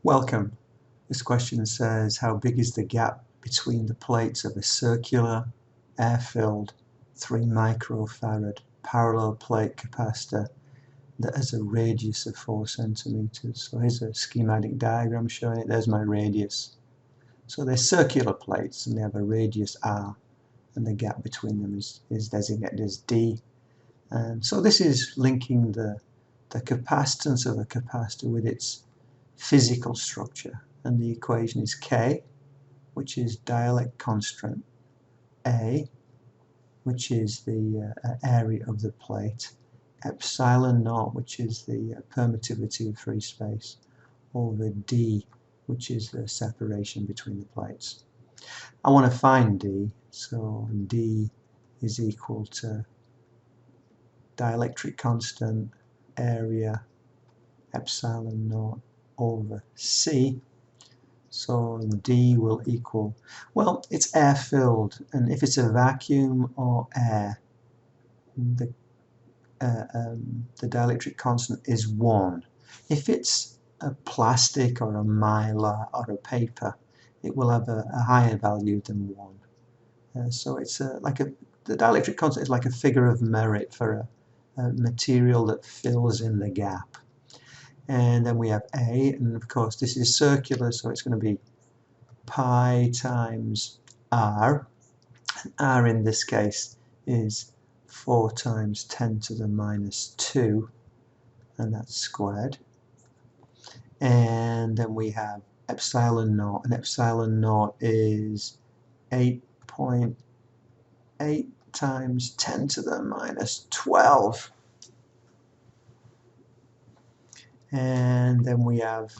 Welcome. This question says, how big is the gap between the plates of a circular, air-filled 3 microfarad parallel plate capacitor that has a radius of 4 centimeters? So here's a schematic diagram showing it. There's my radius. So they're circular plates and they have a radius r, and the gap between them is designated as d. And so this is linking the capacitance of a capacitor with its physical structure, and the equation is K, which is dielectric constant, A, which is the area of the plate, epsilon naught, which is the permittivity of free space, over D, which is the separation between the plates. I want to find D, so D is equal to dielectric constant, area, epsilon naught over C. So D will equal, well, it's air filled, and if it's a vacuum or air, the dielectric constant is 1. If it's a plastic or a mylar or a paper, it will have a higher value than 1. So it's the dielectric constant is like a figure of merit for a material that fills in the gap. And then we have A, and of course this is circular, so it's going to be pi times R, and R in this case is 4 times 10 to the minus 2, and that's squared. And then we have epsilon naught, and epsilon naught is 8.8 times 10 to the minus 12. And then we have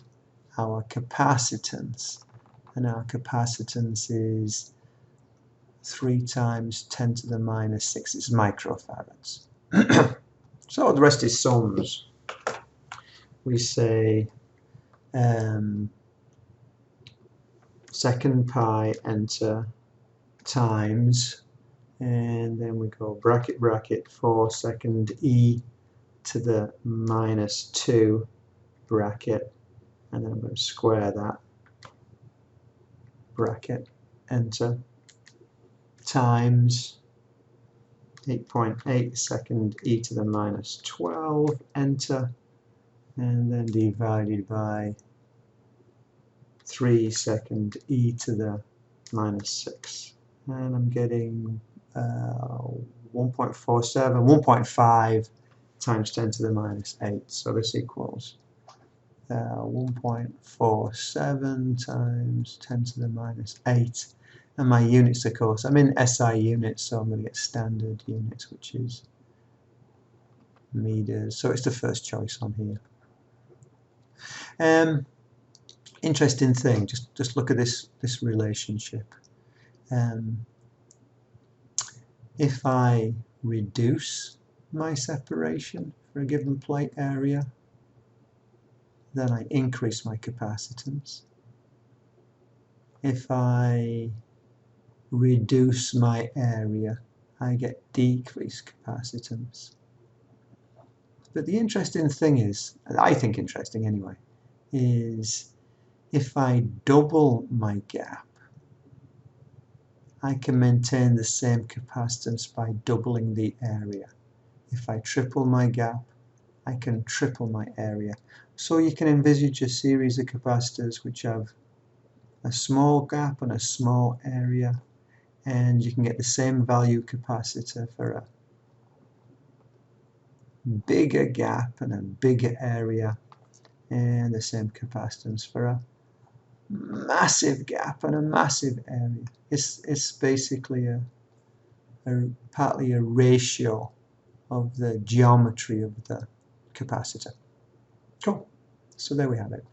our capacitance, and our capacitance is 3 times 10 to the minus 6. It's microfarads. So the rest is sums. We say second pi, enter, times, and then we go bracket bracket 4 second e to the minus 2 bracket, and then I'm going to square that, bracket, enter, times 8.8 second e to the minus 12, enter, and then divided by 3 second e to the minus 6, and I'm getting 1.47, 1.5 times 10 to the minus 8, so this equals 1.47 times 10 to the minus 8, and my units, of course, I'm in SI units, so I'm going to get standard units, which is meters, so it's the first choice on here. Interesting thing, just look at this relationship. If I reduce my separation for a given plate area, then I increase my capacitance. If I reduce my area, I get decreased capacitance. But the interesting thing is, I think interesting anyway, is if I double my gap, I can maintain the same capacitance by doubling the area. If I triple my gap, I can triple my area. So you can envisage a series of capacitors which have a small gap and a small area, and you can get the same value capacitor for a bigger gap and a bigger area, and the same capacitance for a massive gap and a massive area. It's basically partly a ratio of the geometry of the capacitor. Cool. So there we have it.